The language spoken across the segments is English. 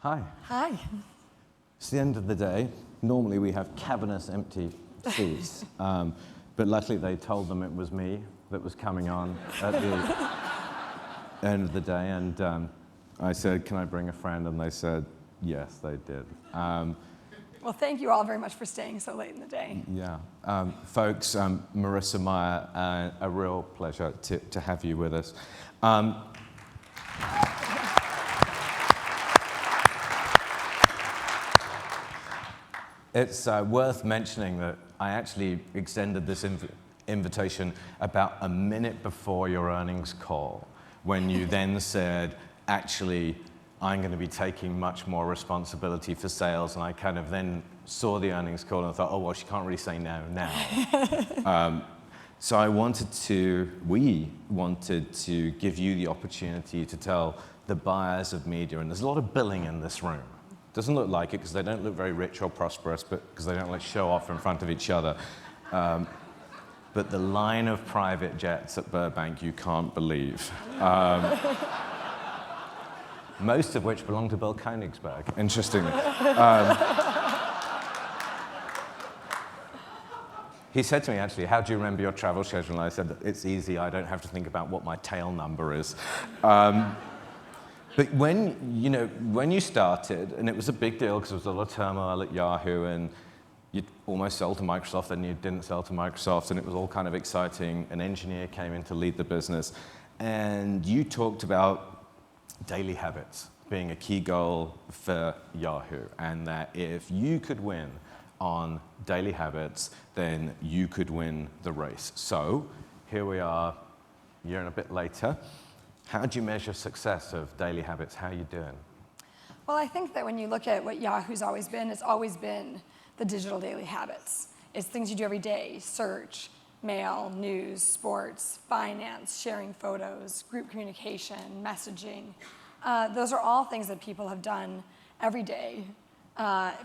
Hi. Hi. It's the end of the day. Normally we have cavernous empty seats, but luckily they told them it was me that was coming on at the end of the day, and I said, can I bring a friend? And they said, yes, they did. Well, thank you all very much for staying so late in the day. Yeah. Folks, Marissa Meyer, a real pleasure to have you with us. It's worth mentioning that I actually extended this invitation about a minute before your earnings call, when you then said, actually, I'm going to be taking much more responsibility for sales, and I kind of then saw the earnings call and thought, oh, well, she can't really say no now. So we wanted to give you the opportunity to tell the buyers of media, and there's a lot of billing in this room. Doesn't look like it because they don't look very rich or prosperous, but because they don't like show off in front of each other. But the line of private jets at Burbank, you can't believe. Most of which belong to Bill Koenigsberg, interestingly. He said to me, actually, how do you remember your travel schedule? And I said, it's easy, I don't have to think about what my tail number is. But when you started, and it was a big deal because there was a lot of turmoil at Yahoo, and you almost sold to Microsoft, then you didn't sell to Microsoft, and it was all kind of exciting. An engineer came in to lead the business, and you talked about daily habits being a key goal for Yahoo, and that if you could win on daily habits, then you could win the race. So here we are, a year and a bit later. How do you measure success of daily habits? How are you doing? Well, I think that when you look at what Yahoo's always been, it's always been the digital daily habits. It's things you do every day: search, mail, news, sports, finance, sharing photos, group communication, messaging. Those are all things that people have done every day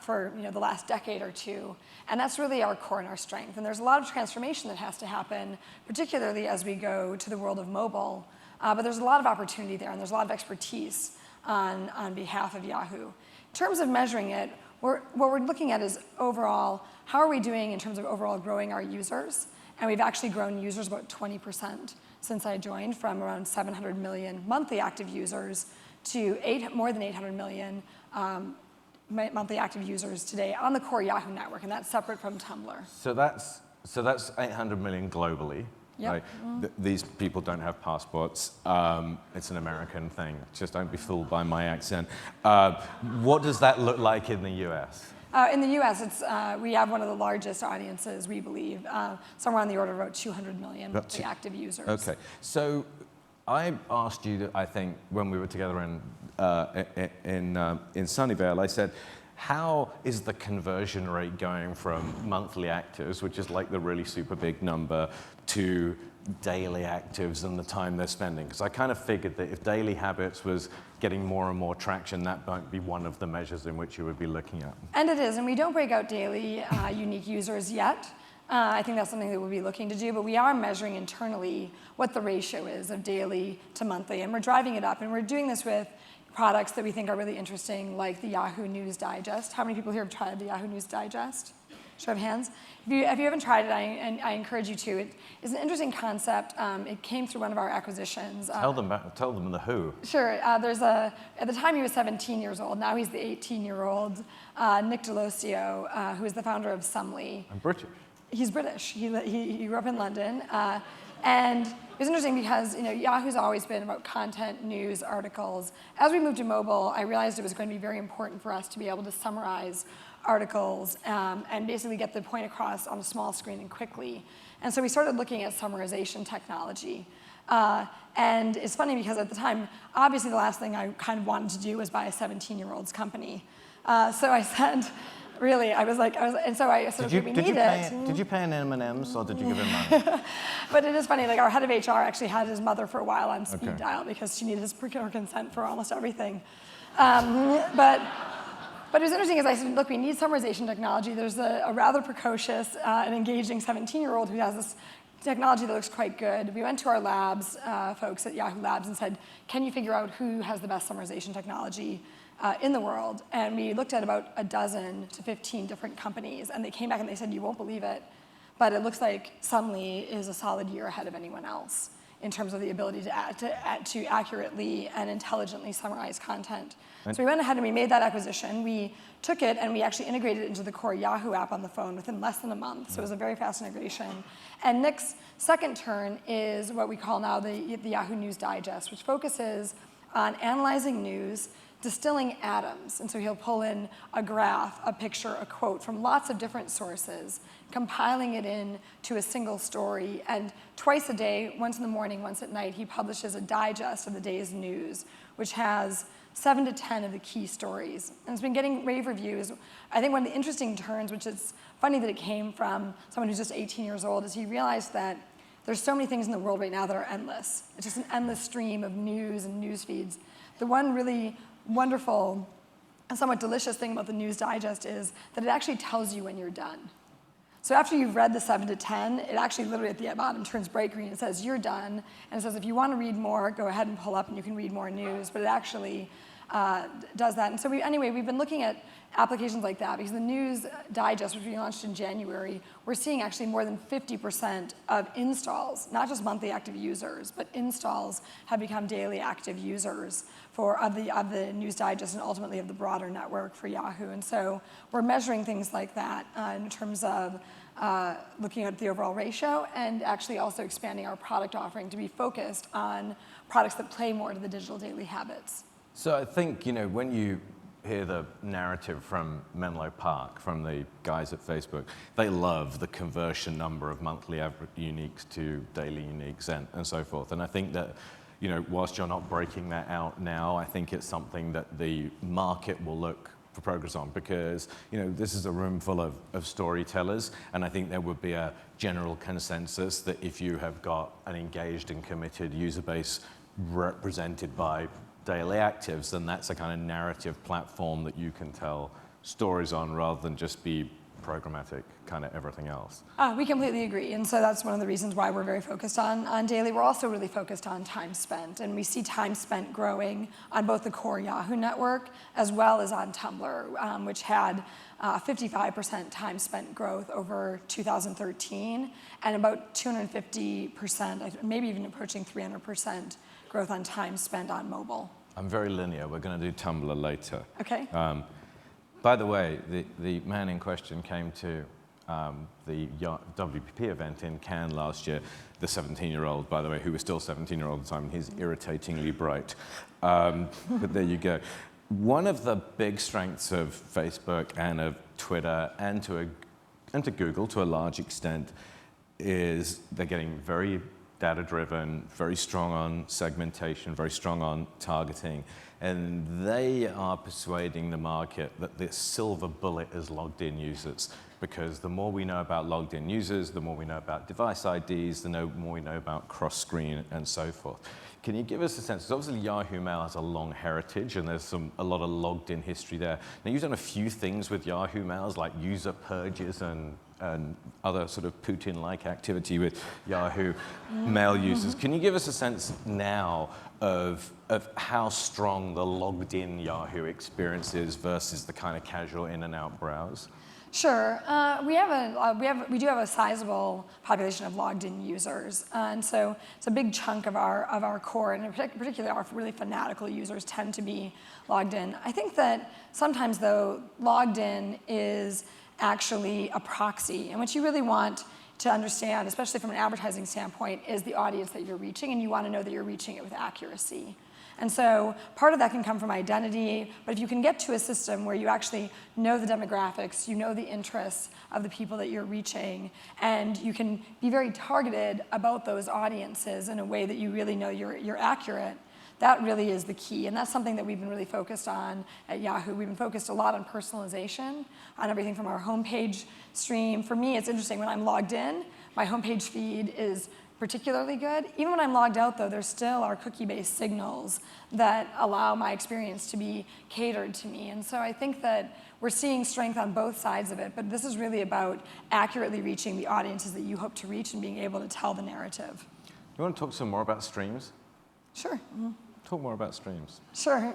for the last decade or two. And that's really our core and our strength. And there's a lot of transformation that has to happen, particularly as we go to the world of mobile. But there's a lot of opportunity there, and there's a lot of expertise on behalf of Yahoo. In terms of measuring it, what we're looking at is overall, how are we doing in terms of overall growing our users? And we've actually grown users about 20% since I joined, from around 700 million monthly active users to more than 800 million monthly active users today on the core Yahoo network, and that's separate from Tumblr. So that's 800 million globally. Yep. Right? These people don't have passports. It's an American thing. Just don't be fooled by my accent. What does that look like in the US? In the US, we have one of the largest audiences, we believe, somewhere on the order of about 200 million monthly active users. Okay. So I asked you, I think, when we were together in Sunnyvale, I said, how is the conversion rate going from monthly actives, which is like the really super big number, to daily actives and the time they're spending? Because I kind of figured that if daily habits was getting more and more traction, that might be one of the measures in which you would be looking at. And it is, and we don't break out daily unique users yet. I think that's something that we'll be looking to do, but we are measuring internally what the ratio is of daily to monthly, and we're driving it up, and we're doing this with products that we think are really interesting, like the Yahoo News Digest. How many people here have tried the Yahoo News Digest? Show of hands. If you haven't tried it, I encourage you to. It's an interesting concept. It came through one of our acquisitions. Tell them the who. Sure. At the time he was 17 years old. Now he's the 18-year-old Nick Delosio, who is the founder of Sumly. I'm British. He's British. He grew up in London. And it was interesting because Yahoo's always been about content, news, articles. As we moved to mobile, I realized it was going to be very important for us to be able to summarize articles and basically get the point across on a small screen and quickly. And so we started looking at summarization technology. And it's funny because at the time, obviously the last thing I kind of wanted to do was buy a 17-year-old's company. So I said, really, and so I said, we need it. Did you pay an M&Ms or did you give him money? But it is funny, like our head of HR actually had his mother for a while on speed dial because she needed his consent for almost everything. But it was interesting, as I said, look, we need summarization technology. There's a rather precocious and engaging 17-year-old who has this technology that looks quite good. We went to our labs, folks at Yahoo Labs, and said, can you figure out who has the best summarization technology in the world, and we looked at about a dozen to 15 different companies, and they came back and they said, you won't believe it, but it looks like Sumly is a solid year ahead of anyone else in terms of the ability to accurately and intelligently summarize content. So we went ahead and we made that acquisition. We took it and we actually integrated it into the core Yahoo app on the phone within less than a month. So it was a very fast integration. And Nick's second turn is what we call now the Yahoo News Digest, which focuses on analyzing news, distilling atoms. And so he'll pull in a graph, a picture, a quote from lots of different sources, compiling it in to a single story. And twice a day, once in the morning, once at night, he publishes a digest of the day's news, which has 7 to 10 of the key stories. And it's been getting rave reviews. I think one of the interesting turns, which is funny that it came from someone who's just 18 years old, is he realized that there's so many things in the world right now that are endless. It's just an endless stream of news and news feeds. The one really wonderful and somewhat delicious thing about the News Digest is that it actually tells you when you're done. So after you've read the 7 to 10, it actually literally at the bottom turns bright green. It says, you're done. And it says, if you want to read more, go ahead and pull up and you can read more news. But it actually does that. And so we've been looking at applications like that because the News Digest, which we launched in January, we're seeing actually more than 50% of installs, not just monthly active users, but installs have become daily active users of the News Digest and ultimately of the broader network for Yahoo. And so we're measuring things like that in terms of looking at the overall ratio and actually also expanding our product offering to be focused on products that play more to the digital daily habits. So I think, when you hear the narrative from Menlo Park, from the guys at Facebook, they love the conversion number of monthly average uniques to daily uniques and so forth. And I think that, whilst you're not breaking that out now, I think it's something that the market will look for progress on because, this is a room full of storytellers, and I think there would be a general consensus that if you have got an engaged and committed user base represented by daily actives, then that's a kind of narrative platform that you can tell stories on rather than just be programmatic, kind of everything else. We completely agree, and so that's one of the reasons why we're very focused on daily. We're also really focused on time spent, and we see time spent growing on both the core Yahoo network as well as on Tumblr, which had 55% time spent growth over 2013, and about 250%, maybe even approaching 300% growth on time spent on mobile. I'm very linear. We're going to do Tumblr later. Okay. By the way, the man in question came to the WPP event in Cannes last year, the 17-year-old, by the way, who was still 17-year-old at the time, and he's irritatingly bright. But there you go. One of the big strengths of Facebook and of Twitter and to Google to a large extent is they're getting very data-driven, very strong on segmentation, very strong on targeting, and they are persuading the market that the silver bullet is logged-in users, because the more we know about logged-in users, the more we know about device IDs, the more we know about cross-screen and so forth. Can you give us a sense? Because obviously Yahoo Mail has a long heritage, and there's a lot of logged-in history there. Now, you've done a few things with Yahoo Mails, like user purges and other sort of Putin-like activity with Yahoo Mail users. Can you give us a sense now of how strong the logged-in Yahoo experience is versus the kind of casual in-and-out browse? Sure. We do have a sizable population of logged-in users, and so it's a big chunk of our core, and in particular, our really fanatical users tend to be logged in. I think that sometimes, though, logged in is actually a proxy, and what you really want to understand, especially from an advertising standpoint, is the audience that you're reaching, and you want to know that you're reaching it with accuracy. And so part of that can come from identity, but if you can get to a system where you actually know the demographics, you know the interests of the people that you're reaching, and you can be very targeted about those audiences in a way that you really know you're accurate, that really is the key. And that's something that we've been really focused on at Yahoo. We've been focused a lot on personalization, on everything from our homepage stream. For me, it's interesting, when I'm logged in, my homepage feed is particularly good. Even when I'm logged out, though, there still are cookie-based signals that allow my experience to be catered to me. And so I think that we're seeing strength on both sides of it, but this is really about accurately reaching the audiences that you hope to reach and being able to tell the narrative. You want to talk some more about streams? Sure. Mm-hmm. Talk more about streams. Sure.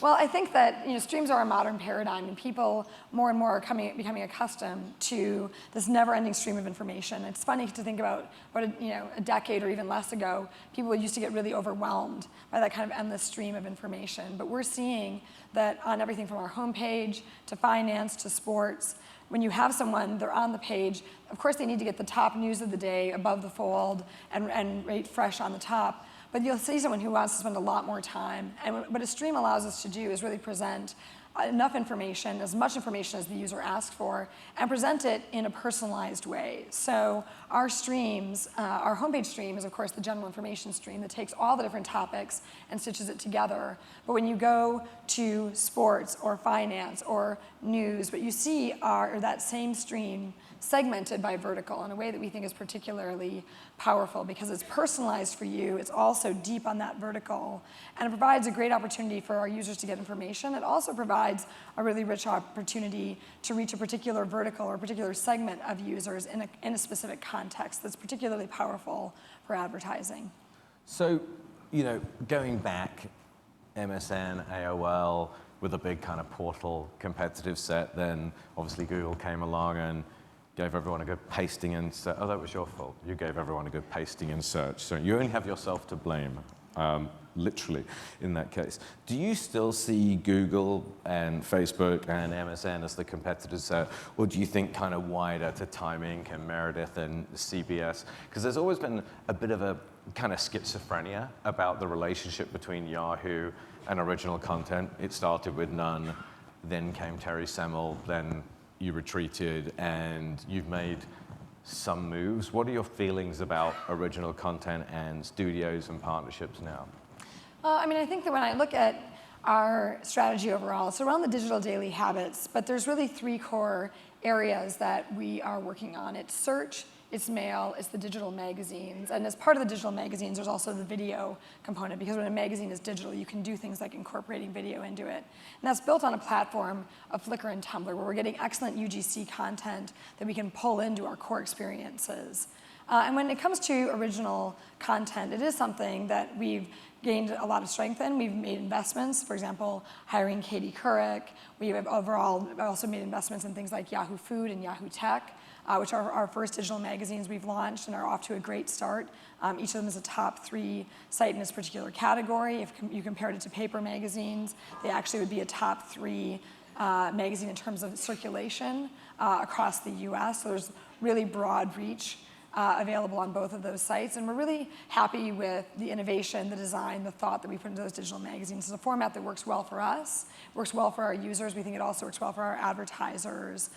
Well, I think that streams are a modern paradigm, and people more and more are becoming accustomed to this never-ending stream of information. It's funny to think about a decade or even less ago, people used to get really overwhelmed by that kind of endless stream of information. But we're seeing that on everything from our homepage to finance to sports, when you have someone, they're on the page, of course they need to get the top news of the day above the fold and right fresh on the top. But you'll see someone who wants to spend a lot more time. And what a stream allows us to do is really present enough information, as much information as the user asks for, and present it in a personalized way. So our streams, our homepage stream is, of course, the general information stream that takes all the different topics and stitches it together. But when you go to sports or finance or news, what you see are that same stream segmented by vertical in a way that we think is particularly powerful because it's personalized for you, it's also deep on that vertical, and it provides a great opportunity for our users to get information. It also provides a really rich opportunity to reach a particular vertical or a particular segment of users in a specific context that's particularly powerful for advertising. So, going back, MSN, AOL, with a big kind of portal competitive set, then obviously Google came along and gave everyone a good pasting and search. Oh, that was your fault. You gave everyone a good pasting and search. So you only have yourself to blame, literally, in that case. Do you still see Google and Facebook and MSN as the competitors set, or do you think kind of wider to Time Inc. and Meredith and CBS? Because there's always been a bit of a kind of schizophrenia about the relationship between Yahoo and original content. It started with none, then came Terry Semel, then you retreated, and you've made some moves. What are your feelings about original content and studios and partnerships now? I think that when I look at our strategy overall, it's around the digital daily habits, but there's really three core areas that we are working on. It's search, it's mail, it's the digital magazines. And as part of the digital magazines, there's also the video component, because when a magazine is digital, you can do things like incorporating video into it. And that's built on a platform of Flickr and Tumblr, where we're getting excellent UGC content that we can pull into our core experiences. And when it comes to original content, it is something that we've gained a lot of strength in. We've made investments, for example, hiring Katie Couric. We have overall also made investments in things like Yahoo Food and Yahoo Tech, which are our first digital magazines we've launched and are off to a great start. Each of them is a top 3 site in this particular category. If you compared it to paper magazines, they actually would be a top 3 magazine in terms of circulation across the US. So there's really broad reach available on both of those sites. And we're really happy with the innovation, the design, the thought that we put into those digital magazines. It's a format that works well for us, works well for our users. We think it also works well for our advertisers.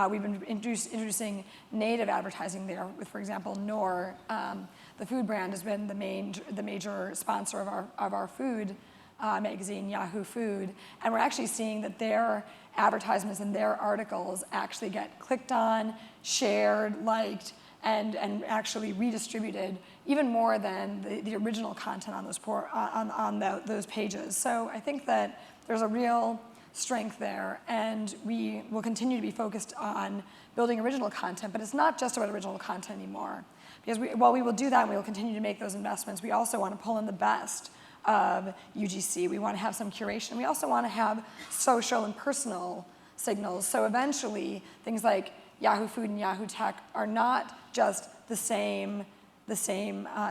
We've been introducing native advertising there with, for example, Knorr. The food brand has been the major sponsor of our food magazine, Yahoo Food. And we're actually seeing that their advertisements and their articles actually get clicked on, shared, liked, and actually redistributed even more than the original content on those pages. So I think that there's a real strength there, and we will continue to be focused on building original content, but it's not just about original content anymore. Because while we will do that and we will continue to make those investments, we also want to pull in the best of UGC. We want to have some curation. We also want to have social and personal signals. So eventually, things like Yahoo Food and Yahoo Tech are not just the same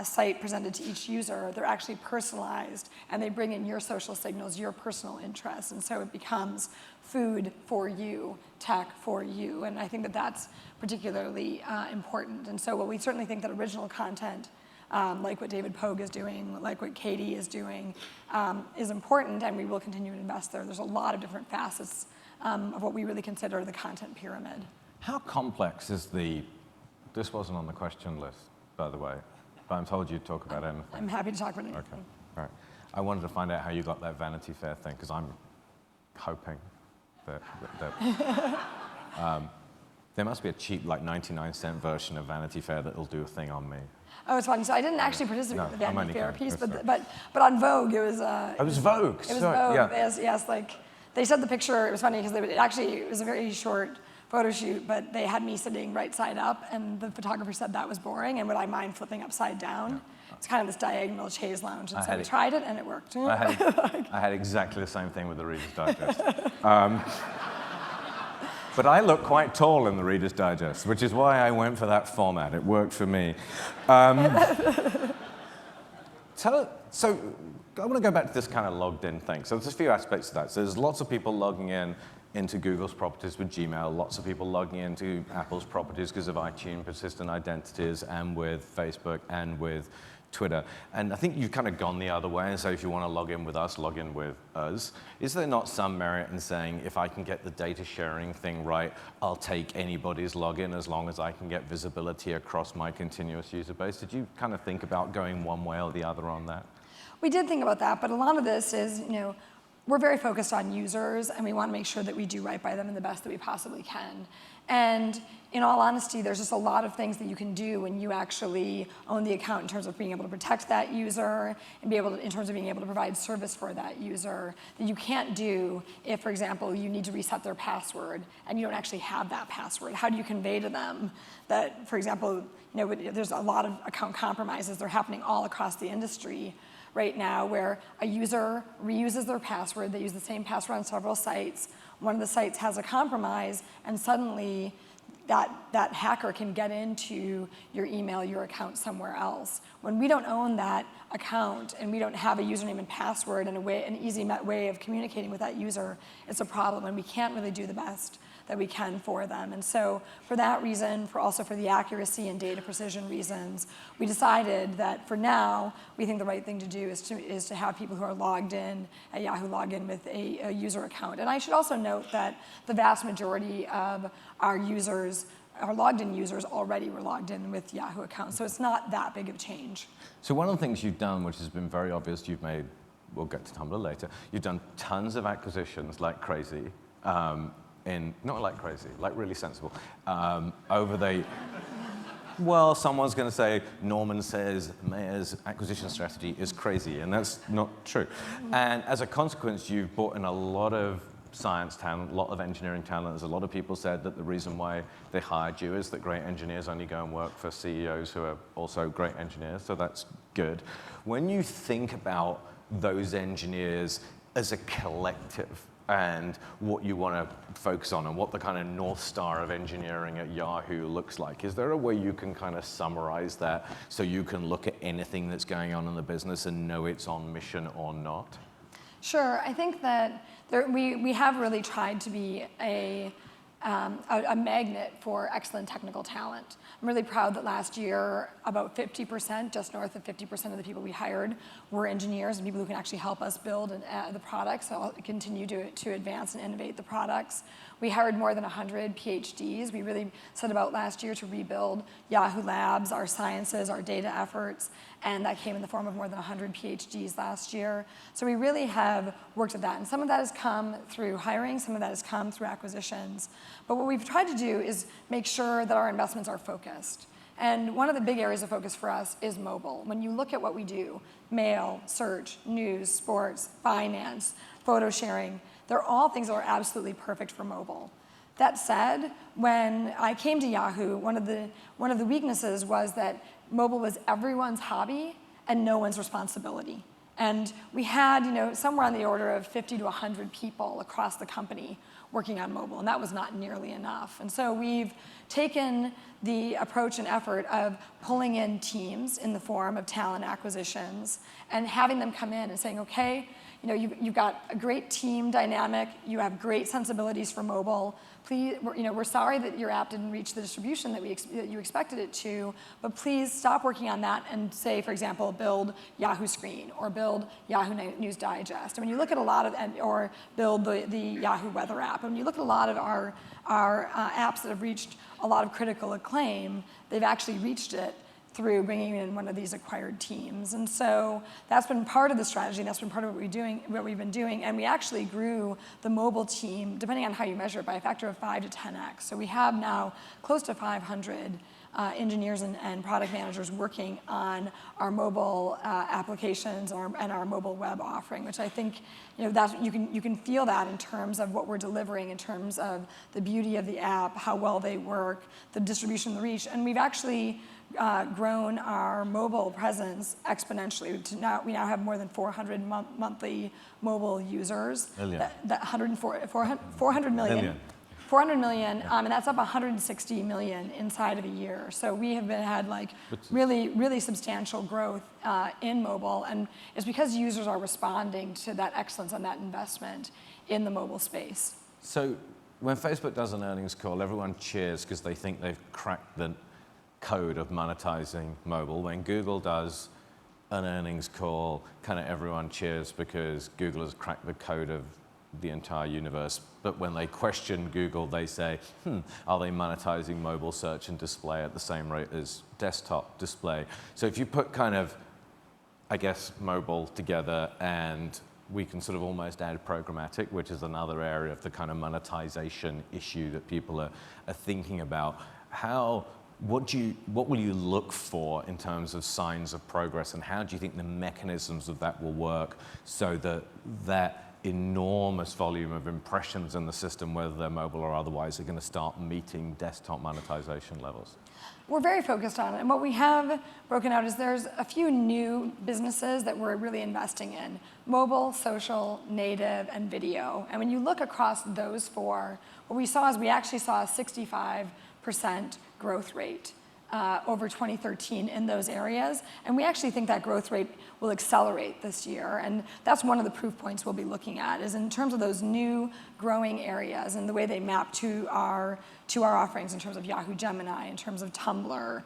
site presented to each user. They're actually personalized, and they bring in your social signals, your personal interests, and so it becomes food for you, tech for you, and I think that that's particularly important. And so, we certainly think that original content, like what David Pogue is doing, like what Katie is doing, is important, and we will continue to invest there. There's a lot of different facets of what we really consider the content pyramid. How complex is this wasn't on the question list, by the way, but I'm told you'd talk about anything. I'm happy to talk about anything. Okay, all right. I wanted to find out how you got that Vanity Fair thing, because I'm hoping that there must be a cheap, like 99-cent version of Vanity Fair that'll do a thing on me. Oh, it's funny. So I didn't actually participate in the I'm Vanity Fair only piece, kidding. but on Vogue, it was. It was Vogue. It was Sorry, Vogue. yeah. Yes, like they said the picture. It was funny because it was a very short photo shoot, but they had me sitting right side up, and the photographer said that was boring, and would I mind flipping upside down? it's kind of this diagonal chaise lounge. And so we it. tried it, and it worked. I had exactly the same thing with the Reader's Digest. But I look quite tall in the Reader's Digest, which is why I went for that format. It worked for me. So I want to go back to this kind of logged in thing. So there's a few aspects to that. So there's lots of people logging into Google's properties with Gmail, lots of people logging into Apple's properties because of iTunes persistent identities, and with Facebook and with Twitter. And I think you've kind of gone the other way, and so if you want to log in with us, log in with us. Is there not some merit in saying, if I can get the data sharing thing right, I'll take anybody's login as long as I can get visibility across my continuous user base? Did you kind of think about going one way or the other on that? We did think about that, but a lot of this is, we're very focused on users, and we want to make sure that we do right by them in the best that we possibly can. And in all honesty, there's just a lot of things that you can do when you actually own the account in terms of being able to protect that user and in terms of being able to provide service for that user that you can't do if, for example, you need to reset their password and you don't actually have that password. How do you convey to them that, for example, there's a lot of account compromises. They're happening all across the industry right now, where a user reuses their password. They use the same password on several sites. One of the sites has a compromise, and suddenly that hacker can get into your email, your account somewhere else. When we don't own that account and we don't have a username and password and an easy way of communicating with that user, it's a problem, and we can't really do the best that we can for them. And so for that reason, also for the accuracy and data precision reasons, we decided that for now, we think the right thing to do is to have people who are logged in at Yahoo log in with a user account. And I should also note that the vast majority of our users, our logged in users, already were logged in with Yahoo accounts. So it's not that big of a change. So one of the things you've done, which has been very obvious, we'll get to Tumblr later, you've done tons of acquisitions like crazy. Not like crazy, like really sensible. Well, someone's going to say, Norman says Mayer's acquisition strategy is crazy, and that's not true. And as a consequence, you've brought in a lot of science talent, a lot of engineering talent. There's a lot of people said that the reason why they hired you is that great engineers only go and work for CEOs who are also great engineers, so that's good. When you think about those engineers as a collective, and what you want to focus on and what the kind of North Star of engineering at Yahoo looks like, is there a way you can kind of summarize that so you can look at anything that's going on in the business and know it's on mission or not? Sure. I think that we have really tried to be a magnet for excellent technical talent. I'm really proud that last year, about 50%, just north of 50% of the people we hired were engineers and people who can actually help us build the products, so continue to advance and innovate the products. We hired more than 100 PhDs. We really set about last year to rebuild Yahoo Labs, our sciences, our data efforts, and that came in the form of more than 100 PhDs last year. So we really have worked at that, and some of that has come through hiring, some of that has come through acquisitions. But what we've tried to do is make sure that our investments are focused. And one of the big areas of focus for us is mobile. When you look at what we do, mail, search, news, sports, finance, photo sharing, they're all things that are absolutely perfect for mobile. That said, when I came to Yahoo, one of the weaknesses was that mobile was everyone's hobby and no one's responsibility. And we had, somewhere on the order of 50 to 100 people across the company working on mobile, and that was not nearly enough. And so we've taken the approach and effort of pulling in teams in the form of talent acquisitions and having them come in and saying, okay, you've got a great team dynamic, you have great sensibilities for mobile. Please, we're sorry that your app didn't reach the distribution that you expected it to, but please stop working on that and say, for example, build Yahoo Screen or build Yahoo News Digest. And when you look at or build the Yahoo Weather app, and when you look at a lot of our apps that have reached a lot of critical acclaim, they've actually reached it through bringing in one of these acquired teams. And so that's been part of the strategy, and that's been part of what we've been doing, and we actually grew the mobile team, depending on how you measure it, by a factor of 5 to 10x. So we have now close to 500 engineers and product managers working on our mobile applications and our mobile web offering, which I think that you can feel that in terms of what we're delivering, in terms of the beauty of the app, how well they work, the distribution, the reach, and we've actually grown our mobile presence exponentially. We now have more than 400 monthly mobile users. Million. 400 million. 400 million, and that's up 160 million inside of a year. So we have had really substantial growth in mobile, and it's because users are responding to that excellence and that investment in the mobile space. So when Facebook does an earnings call, everyone cheers because they think they've cracked the code of monetizing mobile. When Google does an earnings call, kind of everyone cheers because Google has cracked the code of the entire universe. But when they question Google, they say, are they monetizing mobile search and display at the same rate as desktop display? So if you put kind of, I guess, mobile together, and we can sort of almost add programmatic, which is another area of the kind of monetization issue that people are thinking about. What will you look for in terms of signs of progress, and how do you think the mechanisms of that will work so that enormous volume of impressions in the system, whether they're mobile or otherwise, are going to start meeting desktop monetization levels? We're very focused on it, and what we have broken out is there's a few new businesses that we're really investing in: mobile, social, native, and video. And when you look across those four, what we saw is we actually saw a 65% growth rate over 2013 in those areas, and we actually think that growth rate will accelerate this year, and that's one of the proof points we'll be looking at, is in terms of those new growing areas and the way they map to our offerings in terms of Yahoo Gemini, in terms of Tumblr,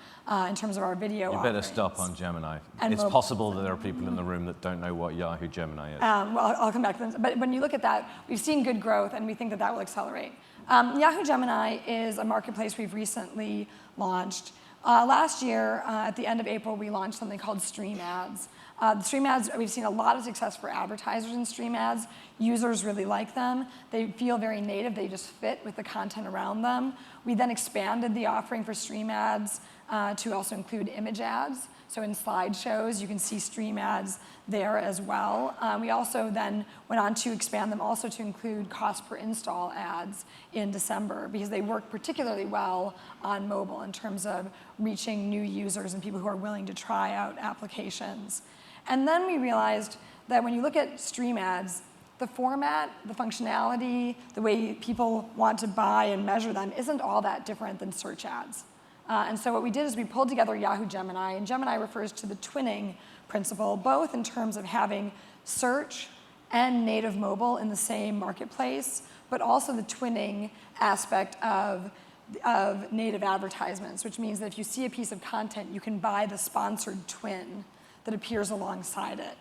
in terms of our video offerings. You better stop on Gemini. And it's possible that there are people in the room that don't know what Yahoo Gemini is. Well, I'll come back to that. But when you look at that, we've seen good growth, and we think that will accelerate. Yahoo Gemini is a marketplace we've recently launched. Last year, at the end of April, we launched something called Stream Ads. The Stream Ads, we've seen a lot of success for advertisers in Stream Ads. Users really like them. They feel very native. They just fit with the content around them. We then expanded the offering for Stream Ads to also include image ads. So in slideshows, you can see Stream Ads there as well. We also then went on to expand them also to include cost per install ads in December, because they work particularly well on mobile in terms of reaching new users and people who are willing to try out applications. And then we realized that when you look at Stream Ads, the format, the functionality, the way people want to buy and measure them isn't all that different than search ads. And so what we did is we pulled together Yahoo Gemini, and Gemini refers to the twinning principle, both in terms of having search and native mobile in the same marketplace, but also the twinning aspect of native advertisements, which means that if you see a piece of content, you can buy the sponsored twin that appears alongside it.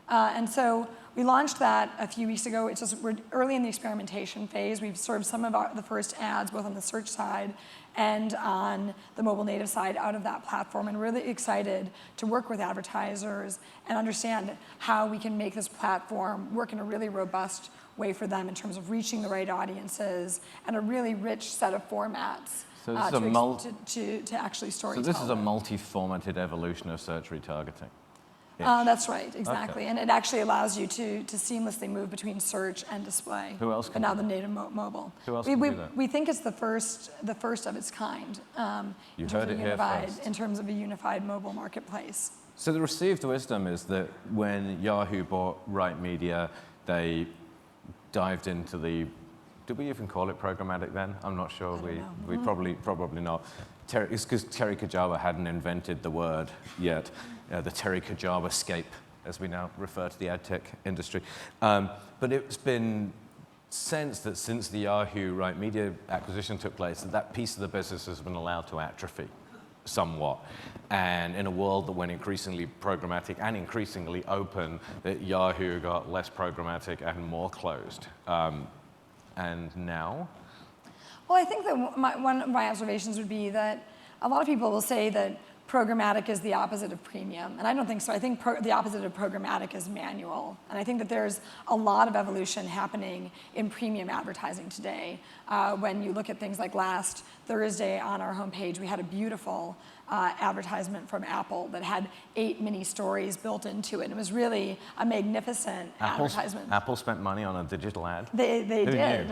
And so we launched that a few weeks ago. We're early in the experimentation phase. We've served some of the first ads, both on the search side and on the mobile native side, out of that platform, and really excited to work with advertisers and understand how we can make this platform work in a really robust way for them in terms of reaching the right audiences and a really rich set of formats to actually storytell. So this is a multi-formatted evolution of search retargeting. That's right, exactly. Okay. And it actually allows you to seamlessly move between search and display. Who else can But now do the that? native mobile. Who else can do that? We think it's the first of its kind. You heard it here first. In terms of a unified mobile marketplace. So the received wisdom is that when Yahoo bought Right Media, they dived into the, did we even call it programmatic then? I'm not sure. We probably not. It's because Terry Kajawa hadn't invented the word yet, the Terry Kajawa scape, as we now refer to the ad tech industry. But it's been sensed that since the Yahoo Right Media acquisition took place, that piece of the business has been allowed to atrophy somewhat. And in a world that went increasingly programmatic and increasingly open, that Yahoo got less programmatic and more closed. And now? Well, I think that one of my observations would be that a lot of people will say that programmatic is the opposite of premium, and I don't think so. I think the opposite of programmatic is manual, and I think that there's a lot of evolution happening in premium advertising today. When you look at things like last Thursday on our homepage, we had a beautiful advertisement from Apple that had 8 mini stories built into it. It was really a magnificent advertisement. Apple spent money on a digital ad? They did.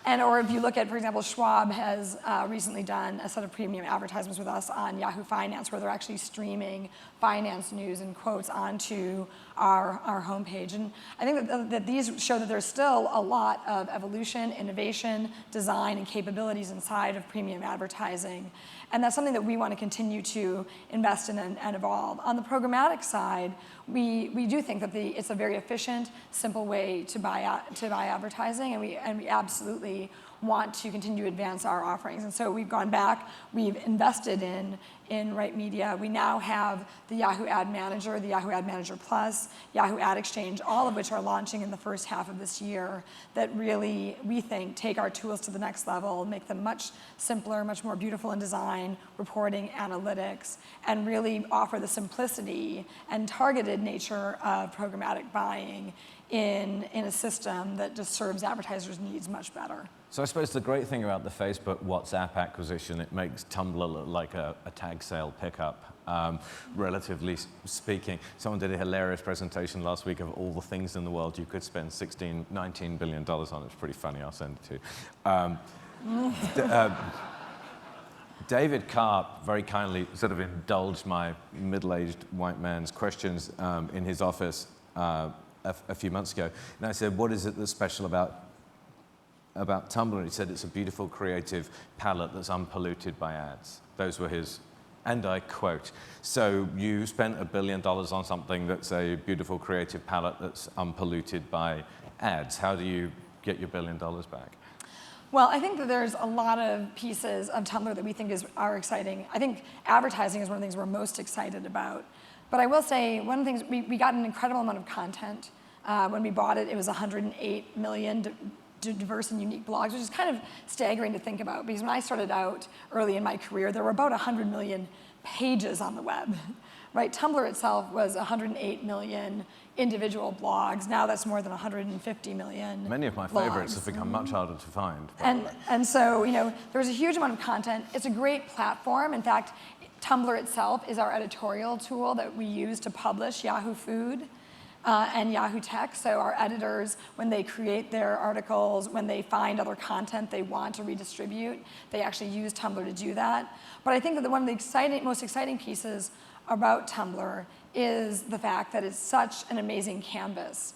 or if you look at, for example, Schwab has recently done a set of premium advertisements with us on Yahoo Finance, where they're actually streaming finance news and quotes onto our homepage. And I think that these show that there's still a lot of evolution, innovation, design, and capabilities inside of premium advertising. And that's something that we want to continue to invest in and evolve. On the programmatic side, we do think that it's a very efficient, simple way to buy advertising, and we absolutely want to continue to advance our offerings. And so we've gone back, we've invested in Right Media. We now have the Yahoo Ad Manager, the Yahoo Ad Manager Plus, Yahoo Ad Exchange, all of which are launching in the first half of this year, that really, we think, take our tools to the next level, make them much simpler, much more beautiful in design, reporting, analytics, and really offer the simplicity and targeted nature of programmatic buying in a system that just serves advertisers' needs much better. So I suppose the great thing about the Facebook WhatsApp acquisition, it makes Tumblr look like a tag sale pickup, relatively speaking. Someone did a hilarious presentation last week of all the things in the world you could spend $19 billion on. It's pretty funny, I'll send it to you. David Karp very kindly sort of indulged my middle-aged white man's questions in his office a few months ago. And I said, what is it that's special about Tumblr? He said, it's a beautiful creative palette that's unpolluted by ads. Those were his, and I quote. So you spent $1 billion on something that's a beautiful creative palette that's unpolluted by ads. How do you get your $1 billion back? Well, I think that there's a lot of pieces of Tumblr that we think are exciting. I think advertising is one of the things we're most excited about. But I will say, one of the things, we got an incredible amount of content. When we bought it, it was 108 million diverse and unique blogs, which is kind of staggering to think about, because when I started out early in my career, there were about 100 million pages on the web, right? Tumblr itself was 108 million individual blogs. Now that's more than 150 million. Many of my favorites have become much harder to find. And so, there's a huge amount of content. It's a great platform. In fact, Tumblr itself is our editorial tool that we use to publish Yahoo Food and Yahoo Tech. So our editors, when they create their articles, when they find other content they want to redistribute, they actually use Tumblr to do that. But I think that one of the most exciting pieces about Tumblr is the fact that it's such an amazing canvas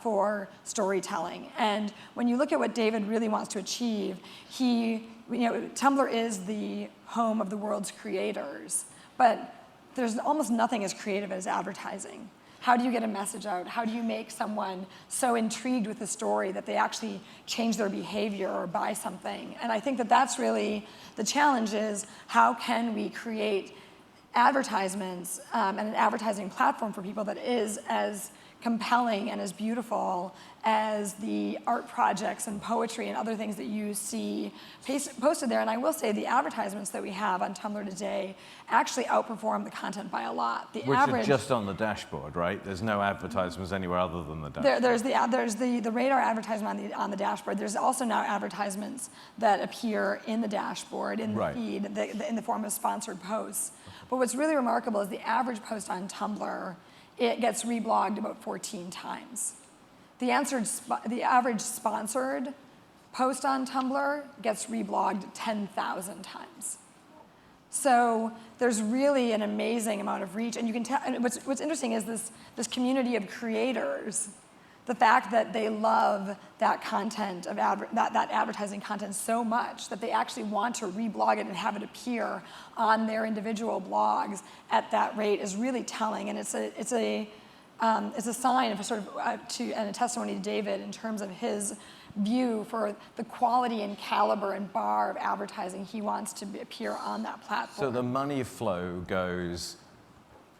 for storytelling. And when you look at what David really wants to achieve, Tumblr is the home of the world's creators, but there's almost nothing as creative as advertising. How do you get a message out? How do you make someone so intrigued with the story that they actually change their behavior or buy something? And I think that that's really the challenge, is how can we create advertisements and an advertising platform for people that is as compelling and as beautiful as the art projects and poetry and other things that you see posted there. And I will say the advertisements that we have on Tumblr today actually outperform the content by a lot. Which are just on the dashboard, right? There's no advertisements anywhere other than the dashboard. There's the radar advertisement on the dashboard. There's also now advertisements that appear in the dashboard, in the feed, in the form of sponsored posts. But what's really remarkable is the average post on Tumblr, it gets reblogged about 14 times. The average sponsored post on Tumblr gets reblogged 10,000 times. So there's really an amazing amount of reach, and you can tell. And what's interesting is this community of creators, the fact that they love that content of that advertising content so much that they actually want to reblog it and have it appear on their individual blogs at that rate is really telling, and it's a sign of and a testimony to David in terms of his view for the quality and caliber and bar of advertising he wants to appear on that platform. So the money flow goes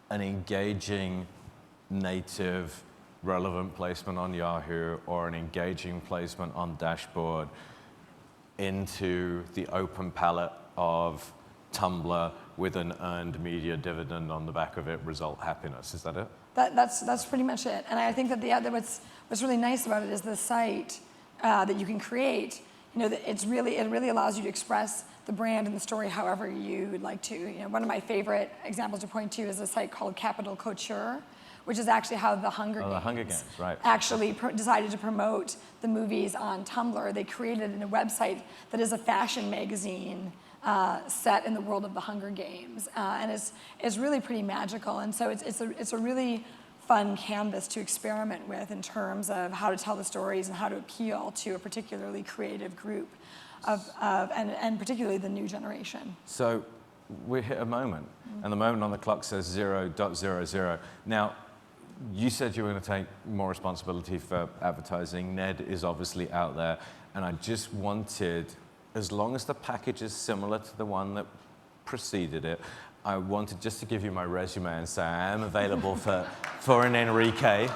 an engaging, native, relevant placement on Yahoo or an engaging placement on dashboard into the open palette of Tumblr with an earned media dividend on the back of it, result happiness. Is that it? That's pretty much it. And I think that what's really nice about it is the site that you can create. It really allows you to express the brand and the story however you would like to. One of my favorite examples to point to is a site called Capital Couture, which is actually how the Hunger Games. The Hunger Games, right. Actually decided to promote the movies on Tumblr. They created a website that is a fashion magazine set in the world of the Hunger Games, and it's really pretty magical. And so it's a really fun canvas to experiment with in terms of how to tell the stories and how to appeal to a particularly creative group and particularly the new generation. So we hit a moment, and the moment on the clock says 0.00. Now, you said you were going to take more responsibility for advertising. Ned is obviously out there, and I just wanted, as long as the package is similar to the one that preceded it, I wanted just to give you my resume and say I am available for an Enrique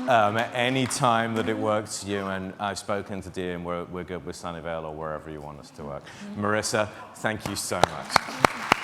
at any time that it works for you. And I've spoken to Dee, and we're good with Sunnyvale or wherever you want us to work. Marissa, thank you so much.